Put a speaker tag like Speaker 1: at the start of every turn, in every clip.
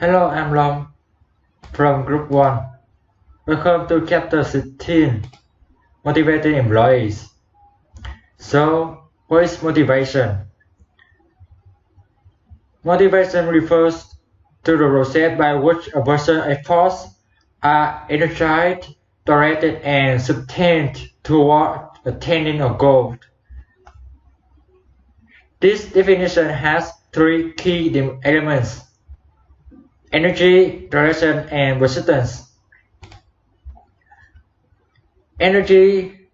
Speaker 1: Hello, I'm Long from Group 1. Welcome to Chapter 16, Motivating Employees. So, what is motivation? Motivation refers to the process by which a person's efforts are energized, directed, and sustained toward attaining a goal. This definition has three key elements: energy, direction, and persistence. Energy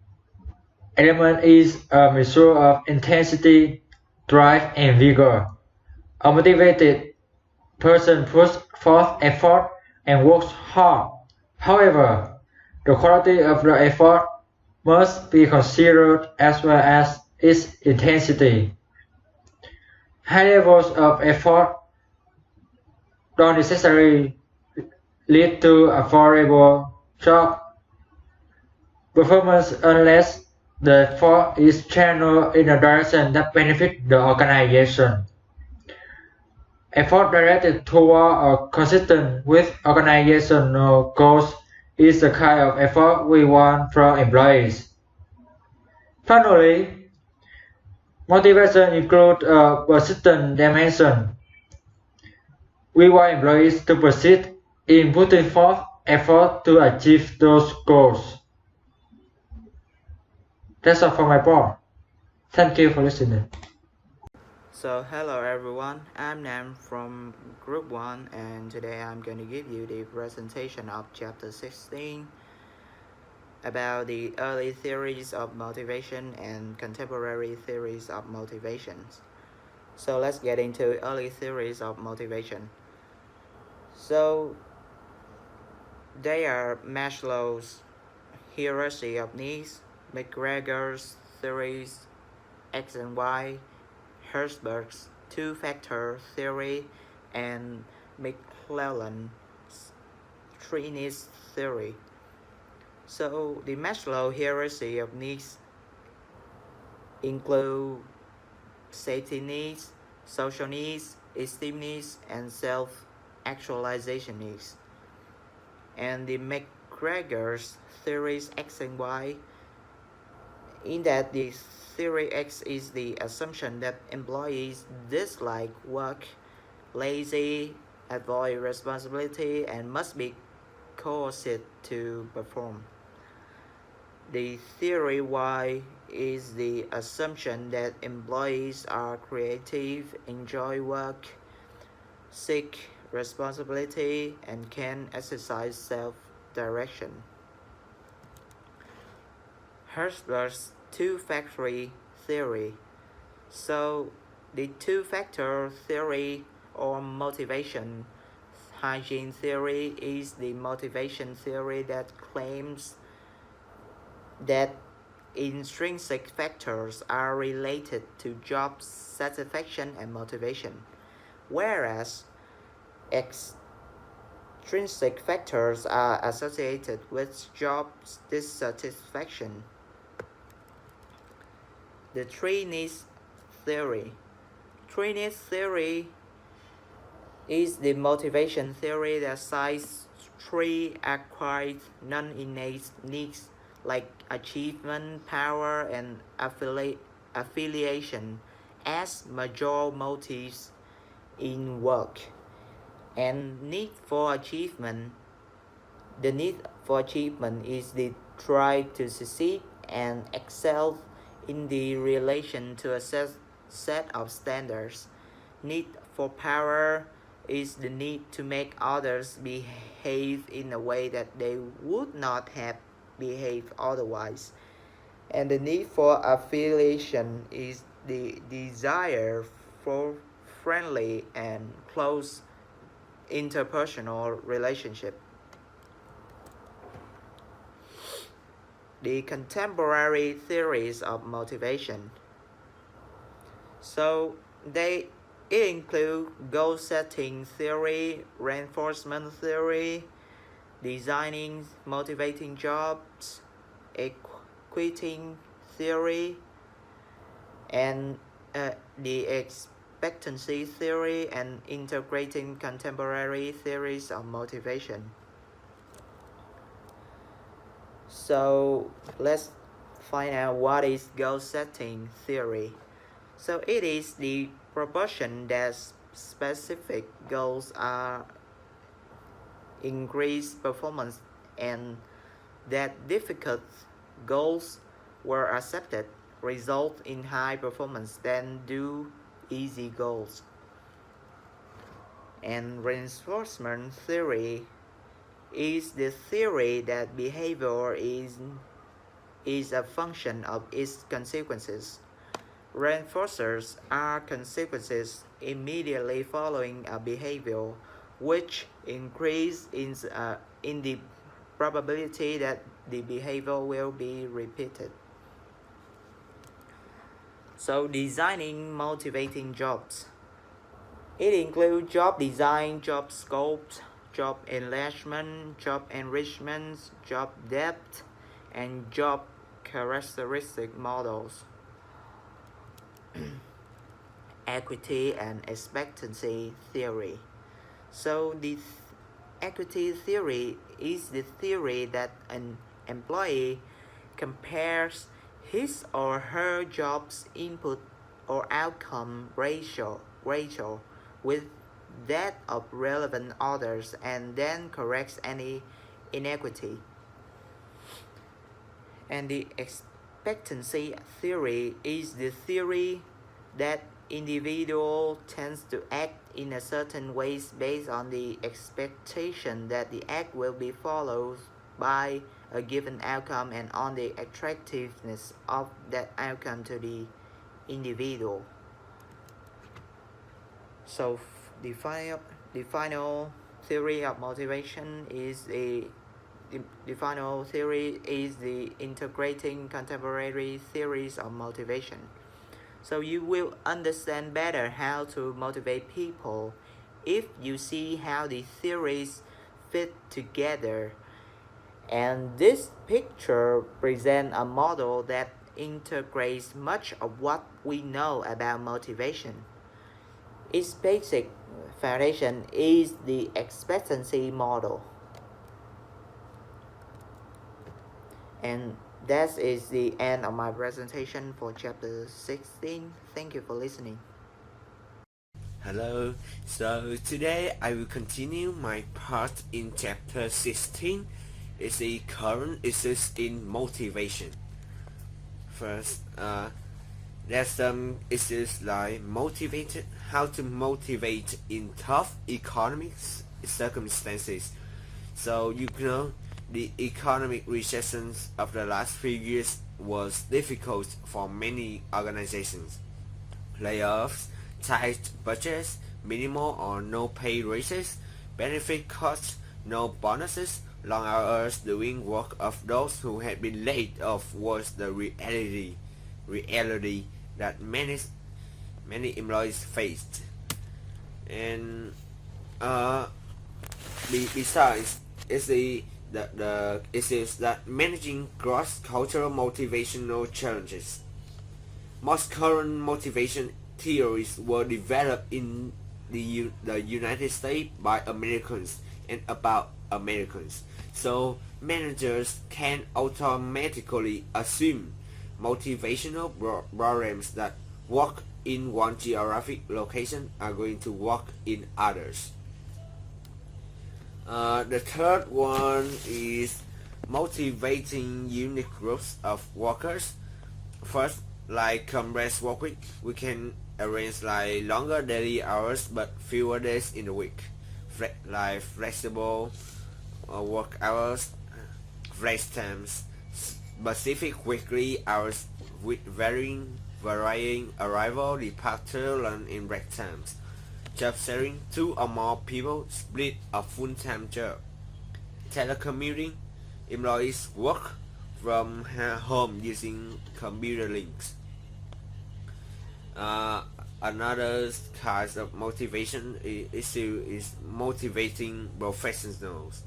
Speaker 1: element is a measure of intensity, drive, and vigor. A motivated person puts forth effort and works hard. However, the quality of the effort must be considered as well as its intensity. High levels of effort don't necessarily lead to a favorable job performance unless the effort is channeled in a direction that benefits the organization. Effort directed toward or consistent with organizational goals is the kind of effort we want from employees. Finally, motivation includes a persistent dimension. We want employees to persist in putting forth effort to achieve those goals. That's all for my part. Thank you for listening.
Speaker 2: So hello everyone, I'm Nam from Group 1 and today I'm going to give you the presentation of Chapter 16 about the early theories of motivation and contemporary theories of motivation. So let's get into early theories of motivation. So they are Maslow's hierarchy of needs, McGregor's theories, X and Y, Herzberg's two-factor theory, and McClelland's three-needs theory. So the Maslow hierarchy of needs include safety needs, social needs, esteem needs, and self-actualization needs. And the McGregor's theories X and Y, in that the theory X is the assumption that employees dislike work, lazy, avoid responsibility, and must be coerced to perform. The theory Y is the assumption that employees are creative, enjoy work, seek responsibility, and can exercise self-direction. Herzberg's two-factor theory. So the two-factor theory or motivation hygiene theory is the motivation theory that claims that intrinsic factors are related to job satisfaction and motivation, whereas extrinsic factors are associated with job dissatisfaction. The three needs theory. Three needs theory is the motivation theory that cites three acquired non-innate needs like achievement, power, and affiliation as major motives in work. And need for achievement. The need for achievement is the drive to succeed and excel in the relation to a set of standards. Need for power is the need to make others behave in a way that they would not have behaved otherwise. And the need for affiliation is the desire for friendly and close interpersonal relationship. The contemporary theories of motivation. So it include goal setting theory, reinforcement theory, designing motivating jobs, quitting theory, and the expectancy theory and integrating contemporary theories of motivation. So let's find out what is goal setting theory. So it is the proportion that specific goals are increase performance and that difficult goals were accepted result in high performance than do easy goals. And reinforcement theory is the theory that behavior is a function of its consequences. Reinforcers are consequences immediately following a behavior which increase in the probability that the behavior will be repeated. So designing motivating jobs. It includes job design, job scopes, job enlargement, job enrichment, job depth, and job characteristic models. Equity and expectancy theory. So the equity theory is the theory that an employee compares his or her job's input or outcome ratio with that of relevant others and then corrects any inequity. And the expectancy theory is the theory that individual tends to act in a certain ways based on the expectation that the act will be followed by a given outcome and on the attractiveness of that outcome to the individual. So the final theory of motivation is the final theory is the integrating contemporary theories of motivation. So you will understand better how to motivate people if you see how the theories fit together. And this picture presents a model that integrates much of what we know about motivation. Its basic foundation is the expectancy model. And that is the end of my presentation for chapter 16. Thank you for listening.
Speaker 3: Hello, so today I will continue my part in chapter 16. It's the current issues in motivation. First, there's some issues like how to motivate in tough economic circumstances. So you know, the economic recessions of the last few years was difficult for many organizations. Layoffs, tight budgets, minimal or no pay raises, benefit cuts, no bonuses, long hours doing work of those who had been laid off was the reality that many employees faced. And besides, it's the issues that managing cross-cultural motivational challenges. Most current motivation theories were developed in the United States by Americans and about Americans, so managers can automatically assume motivational programs that work in one geographic location are going to work in others. The third one is motivating unique groups of workers. First, like compressed work week, we can arrange like longer daily hours but fewer days in the week. Like flexible work hours, flex times, specific weekly hours with varying arrival, departure, lunch, and break times. Job sharing, 2 or more people split a full-time job. Telecommuting, employees work from home using computer links. Another kind of motivation issue is motivating professionals.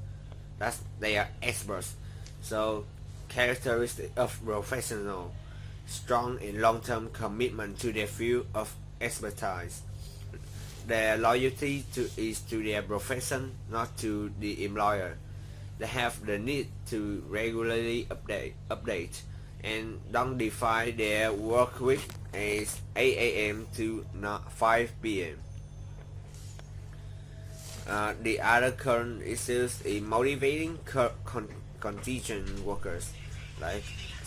Speaker 3: They are experts. So characteristic of professional: strong and long-term commitment to their field of expertise. their loyalty is to their profession, not to the employer. They have the need to regularly update and don't define their work week as 8 a.m. to 5 p.m. The other current issues is motivating contingent workers. Like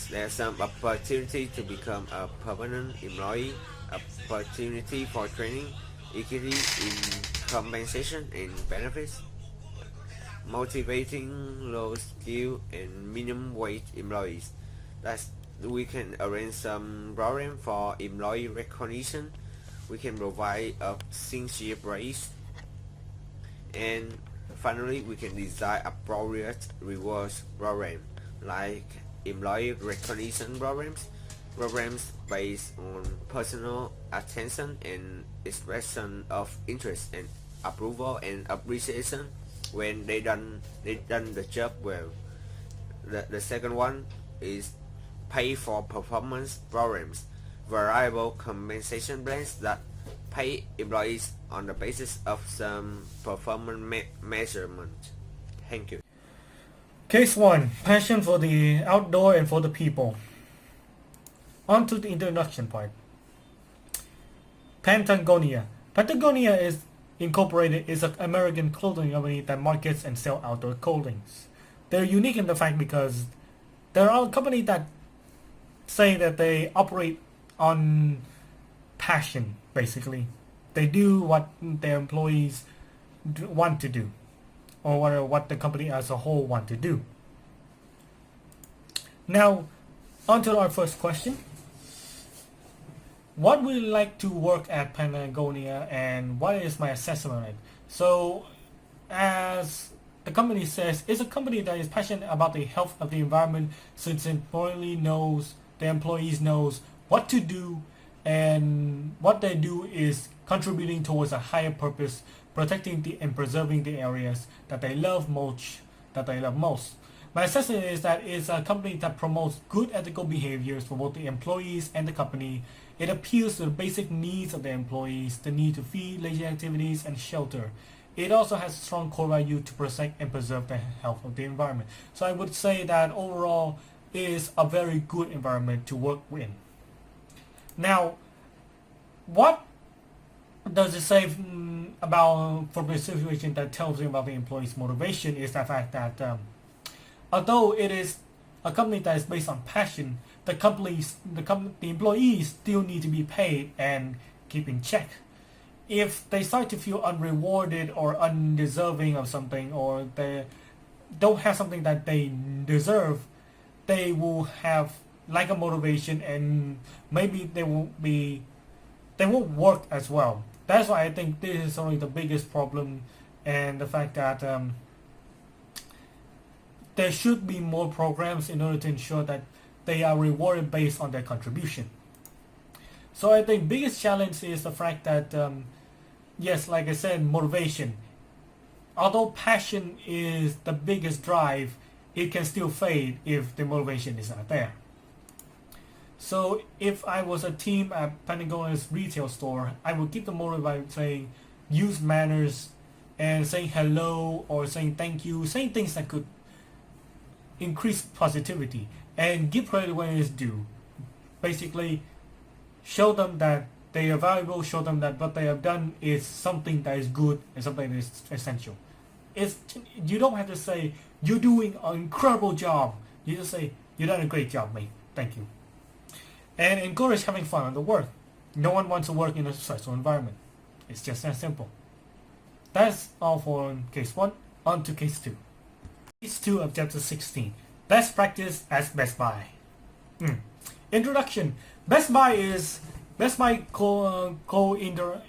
Speaker 3: there's some opportunity to become a permanent employee, opportunity for training, equity in compensation and benefits, motivating low skill and minimum wage employees. That's we can arrange some program for employee recognition. We can provide a sincere raise, and finally we can design appropriate rewards program like employee recognition programs based on personal attention and expression of interest and approval and appreciation when they done the job well. The second one is pay for performance programs, variable compensation plans that pay employees on the basis of some performance measurement. Thank you.
Speaker 4: Case 1. Passion for the outdoor and for the people. On to the introduction part. Patagonia. Patagonia is Incorporated is an American clothing company that markets and sells outdoor clothing. They're unique in the fact because there are companies that say that they operate on passion, basically. They do what their employees want to do, or what the company as a whole want to do. Now, on to our first question. What would you like to work at Patagonia, and what is my assessment on it? So, as the company says, it's a company that is passionate about the health of the environment, since the employees knows what to do, and what they do is contributing towards a higher purpose, protecting and preserving the areas that they love most. My assessment is that it's a company that promotes good ethical behaviors for both the employees and the company. It appeals to the basic needs of the employees, the need to feed, leisure activities, and shelter. It also has strong core value to protect and preserve the health of the environment. So I would say that overall it is a very good environment to work in. Now, what does it say about for the situation that tells you about the employees' motivation is the fact that although it is a company that is based on passion, the employees still need to be paid and keep in check. If they start to feel unrewarded or undeserving of something, or they don't have something that they deserve, they will have lack of motivation, and maybe they won't work as well. That's why I think this is only the biggest problem, and the fact that there should be more programs in order to ensure that they are rewarded based on their contribution. So I think biggest challenge is the fact that yes, like I said, motivation. Although passion is the biggest drive, it can still fade if the motivation is not there. So if I was a team at Patagonia's retail store, I would keep the motive by saying use manners and saying hello or saying thank you, saying things that could increase positivity, and give credit when it is due. Basically, show them that they are valuable, show them that what they have done is something that is good and something that is essential. You don't have to say, you're doing an incredible job. You just say, you've done a great job, mate. Thank you. And encourage having fun on the work. No one wants to work in a stressful environment. It's just that simple. That's all for case 1. On to case 2. Case 2 of chapter 16. Best practice at Best Buy. Introduction. Best Buy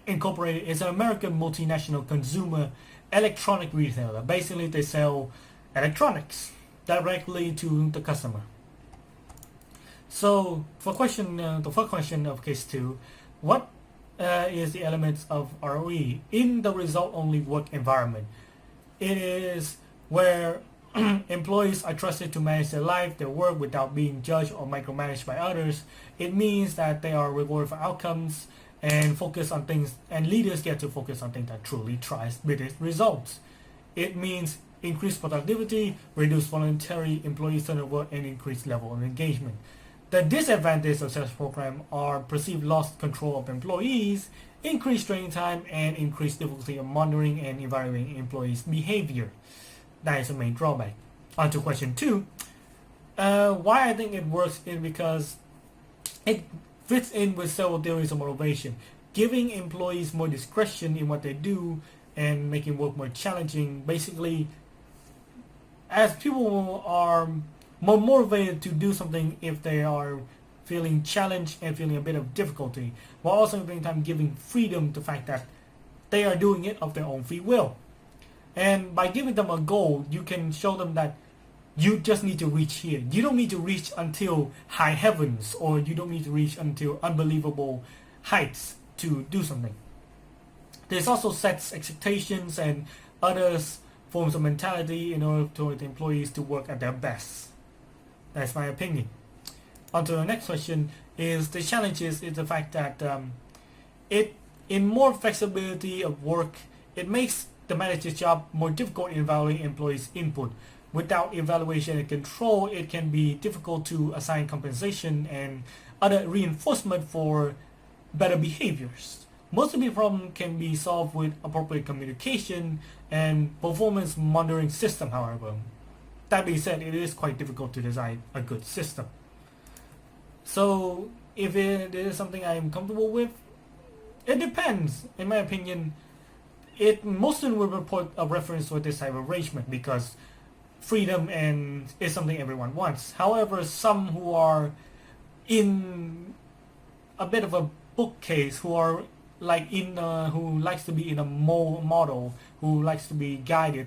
Speaker 4: Incorporated is an American multinational consumer electronic retailer. Basically, they sell electronics directly to the customer. So, for the first question of case 2, what is the elements of ROE in the result-only work environment? It is where employees are trusted to manage their life, their work, without being judged or micromanaged by others. It means that they are rewarded for outcomes, and focus on things, and leaders get to focus on things that truly tries with its results. It means increased productivity, reduced voluntary employee turnover, and increased level of engagement. The disadvantages of such programs are perceived lost control of employees, increased training time, and increased difficulty of monitoring and evaluating employees' behavior. That is the main drawback. On to question 2. Why I think it works is because it fits in with several theories of motivation, giving employees more discretion in what they do and making work more challenging. Basically, as people are more motivated to do something if they are feeling challenged and feeling a bit of difficulty, while also at the same time giving freedom to the fact that they are doing it of their own free will. And by giving them a goal, you can show them that you just need to reach here. You don't need to reach until high heavens, or you don't need to reach until unbelievable heights to do something. This also sets expectations and other forms of mentality in order for the employees to work at their best. That's my opinion. On to the next question is the challenges is the fact that it in more flexibility of work, it makes the manager's job more difficult in evaluating employees' input. Without evaluation and control, it can be difficult to assign compensation and other reinforcement for better behaviors. Most of the problem can be solved with appropriate communication and performance monitoring system, however. That being said, it is quite difficult to design a good system. So if it is something I am comfortable with, it depends. In my opinion, it mostly will report a reference to this type of arrangement because freedom and is something everyone wants. However, some who are in a bit of a bookcase, who are like who likes to be in a model, who likes to be guided,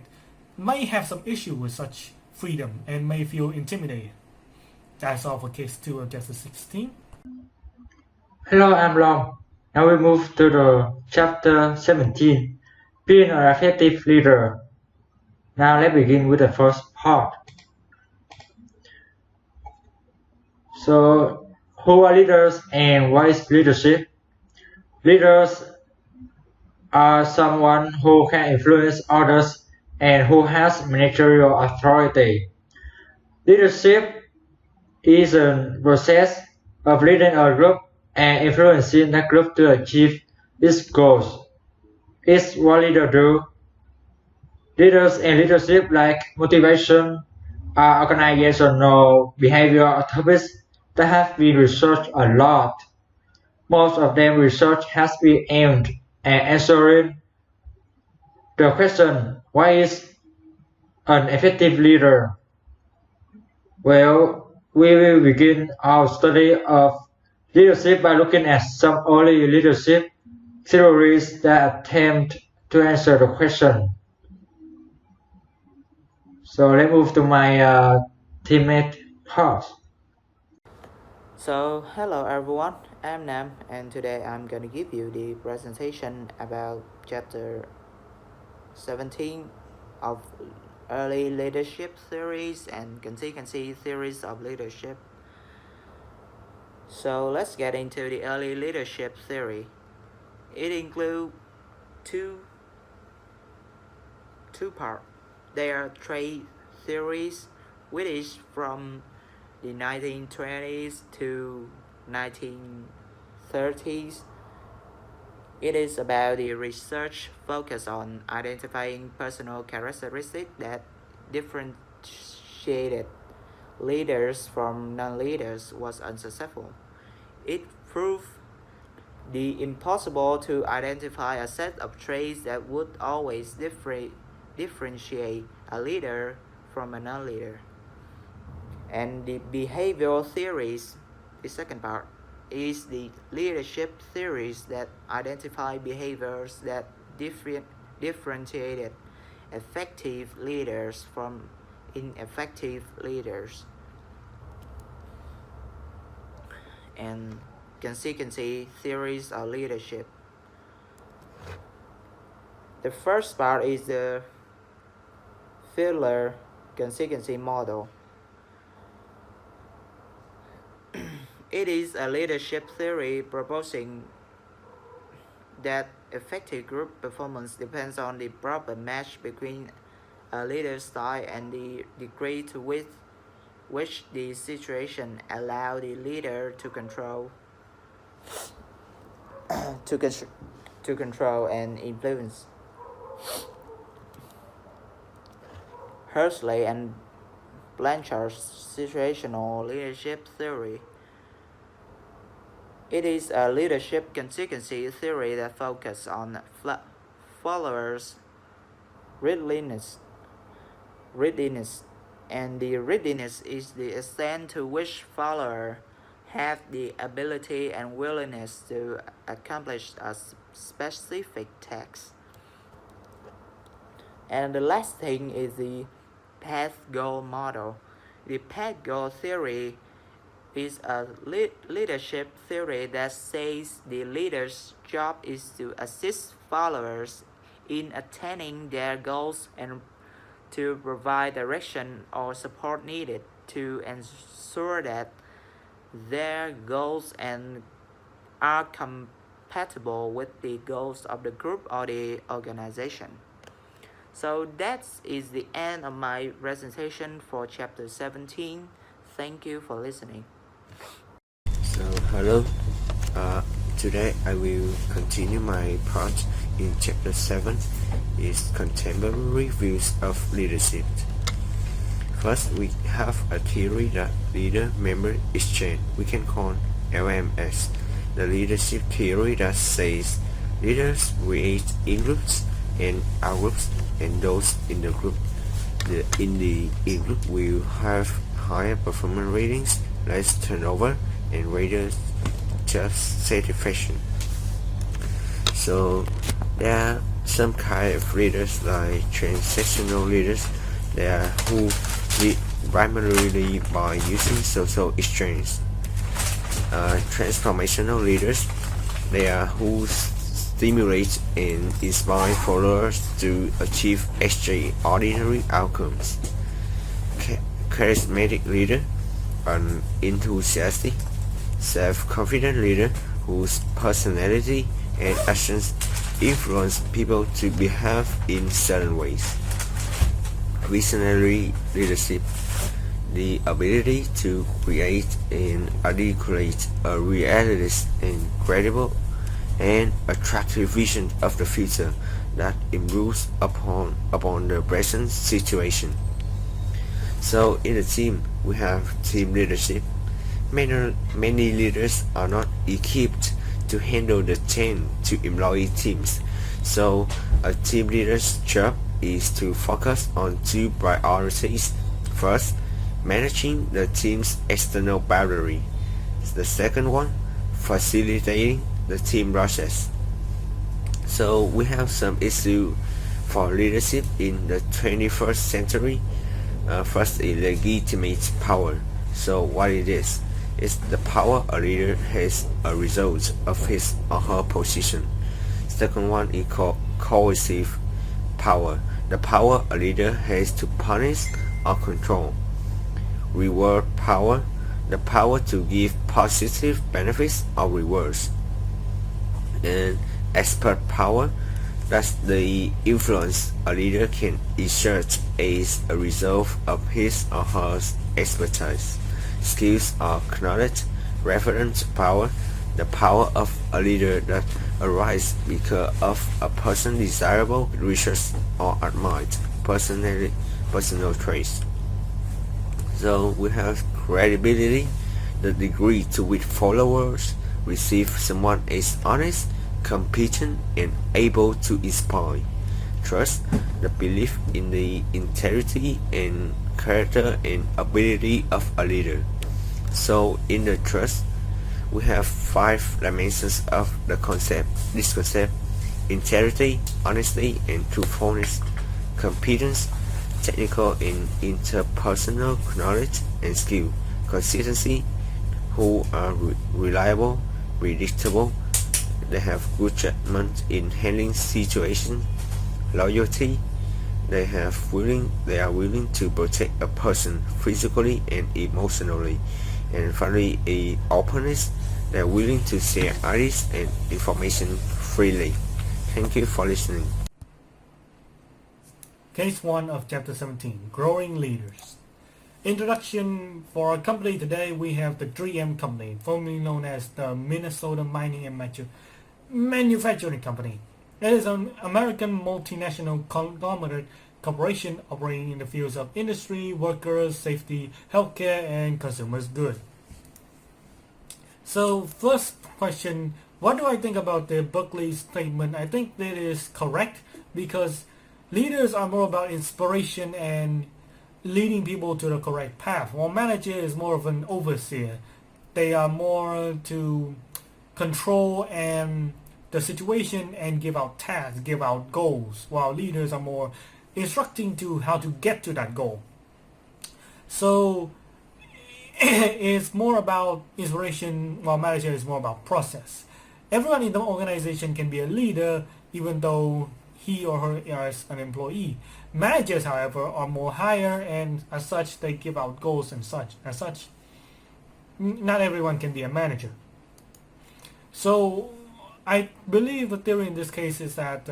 Speaker 4: may have some issue with such freedom and may feel intimidated. That's all for case 2 of Chapter 16.
Speaker 1: Hello, I'm Long. Now we move to the chapter 17, being an effective leader. Now let's begin with the first part. So, who are leaders and what is leadership? Leaders are someone who can influence others and who has managerial authority. Leadership is a process of leading a group and influencing that group to achieve its goals. It's what leaders do. Leaders and leadership, like motivation, are organizational behavioral topics that have been researched a lot. Most of them research has been aimed at answering the question, what is an effective leader? Well, we will begin our study of leadership by looking at some early leadership theories that attempt to answer the question. So let's move to my teammate part.
Speaker 2: So, hello everyone, I'm Nam, and today I'm gonna give you the presentation about chapter 17 of early leadership theories and contingency theories of leadership. So let's get into the early leadership theory. It includes two parts. They are trade theories, which is from the 1920s to 1930s. It is about the research focused on identifying personal characteristics that differentiated leaders from non-leaders was unsuccessful. It proved the impossible to identify a set of traits that would always differentiate a leader from a non-leader. And the behavioral theories, the second part, is the leadership theories that identify behaviors that differentiated effective leaders from ineffective leaders. And contingency theories of leadership. The first part is the Fiedler contingency model. It is a leadership theory proposing that effective group performance depends on the proper match between a leader's style and the degree to which the situation allows the leader to control to control and influence. Huxley and Blanchard's situational leadership theory. It is a leadership contingency theory that focuses on followers' readiness, and the readiness is the extent to which followers have the ability and willingness to accomplish a specific task. And the last thing is the path-goal model. The path-goal theory is a leadership theory that says the leader's job is to assist followers in attaining their goals and to provide direction or support needed to ensure that their goals are compatible with the goals of the group or the organization. So that is the end of my presentation for chapter 17. Thank you for listening.
Speaker 3: So hello, today I will continue my part in chapter 7 is contemporary views of leadership. First, we have a theory that leader-member exchange we can call LMS. The leadership theory that says leaders create in-groups and out-groups, and those in the group in the in-group will have higher performance ratings, less turnover, and greater job satisfaction. So there are some kind of leaders like transactional leaders. They are who lead primarily by using social exchange. Transformational leaders, they are who stimulate and inspire followers to achieve extraordinary outcomes. Charismatic leader, an enthusiastic, self-confident leader whose personality and actions influence people to behave in certain ways. Visionary leadership, the ability to create and articulate a realistic and credible and attractive vision of the future that improves upon the present situation. So in the team, we have team leadership. Many leaders are not equipped to handle the 10 to employee teams. So a team leader's job is to focus on two priorities. First, managing the team's external boundary. The second one, facilitating the team process. So we have some issue for leadership in the 21st century. First is legitimate power. So what it is? It's the power a leader has a result of his or her position. Second one is called coercive power. The power a leader has to punish or control. Reward power. The power to give positive benefits or rewards. And expert power. That's the influence a leader can exert as a result of his or her expertise, skills or knowledge. Reference power, the power of a leader that arises because of a person's desirable research or admired personal traits. So we have credibility, the degree to which followers receive someone as honest, competent, and able to inspire. Trust, the belief in the integrity and character and ability of a leader. So in the trust, we have 5 dimensions of the concept. This concept: integrity, honesty, and truthfulness; competence, technical and interpersonal knowledge and skill; consistency, who are reliable, predictable, they have good judgment in handling situations; loyalty, they are willing to protect a person physically and emotionally; and finally, openness, they are willing to share ideas and information freely. Thank you for listening.
Speaker 4: Case 1 of Chapter 17, Growing Leaders. Introduction. For our company today, we have the 3M Company, formerly known as the Minnesota Mining and Manufacturing Company. It is an American multinational conglomerate corporation operating in the fields of industry, workers, safety, healthcare, and consumers' goods. So, first question, what do I think about the Buckley statement? I think that is correct because leaders are more about inspiration and leading people to the correct path, while manager is more of an overseer. They are more to control and the situation and give out tasks, give out goals, while leaders are more instructing to how to get to that goal. So it's more about inspiration, while manager is more about process. Everyone in the organization can be a leader even though he or her is an employee. Managers, however, are more higher, and as such they give out goals and such. As such, not everyone can be a manager. So I believe the theory in this case is that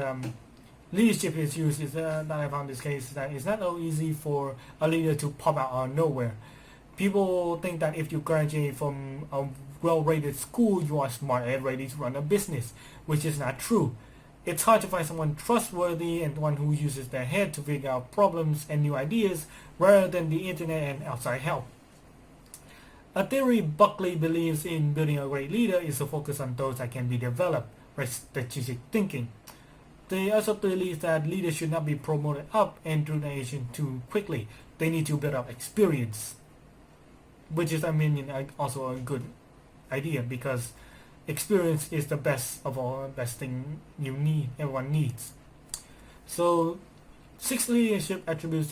Speaker 4: leadership is used, that I found this case, that it's not so easy for a leader to pop out of nowhere. People think that if you graduate from a well-rated school, you are smart and ready to run a business, which is not true. It's hard to find someone trustworthy and one who uses their head to figure out problems and new ideas rather than the internet and outside help. A theory Buckley believes in building a great leader is to focus on those that can be developed, like strategic thinking. They also believe that leaders should not be promoted up and through the nation too quickly. They need to build up experience, which is, also a good idea because experience is the best of all, best thing everyone needs. So 6 leadership attributes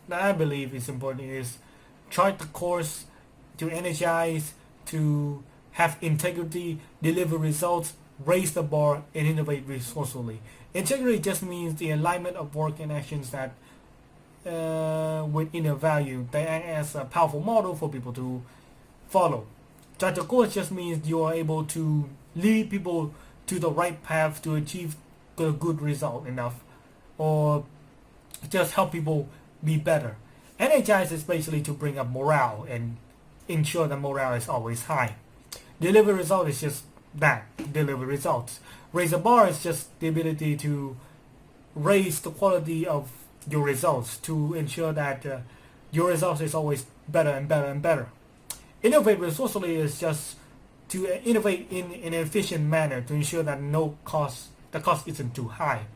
Speaker 4: that I believe is important is chart the course, to energize, to have integrity, deliver results, raise the bar, and innovate resourcefully. Integrity just means the alignment of work and actions that with inner value. They act as a powerful model for people to follow. Chart the course just means you are able to lead people to the right path to achieve a good result enough, or just help people be better. Energize is basically to bring up morale and ensure that morale is always high. Deliver result is just that, deliver results. Raise the bar is just the ability to raise the quality of your results to ensure that your results is always better and better and better. Innovate resourcefully is just to innovate in an efficient manner to ensure that the cost isn't too high.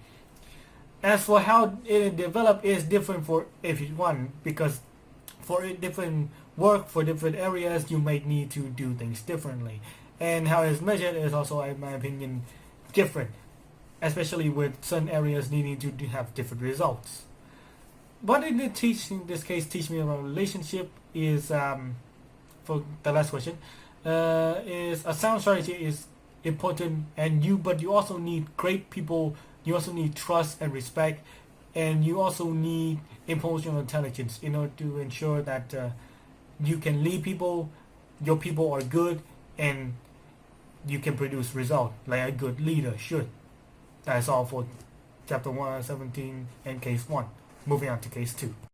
Speaker 4: As for how it developed is different for everyone because for different work, for different areas, you may need to do things differently. And how it's measured is also, in my opinion, different, especially with certain areas needing to have different results. What did it teach in this case teach me about relationship is for the last question, is a sound strategy is important, but you also need great people. You also need trust and respect, and you also need emotional intelligence in order to ensure that you can lead people, your people are good, and you can produce results like a good leader should. That's all for chapter 117 and case 1. Moving on to case 2.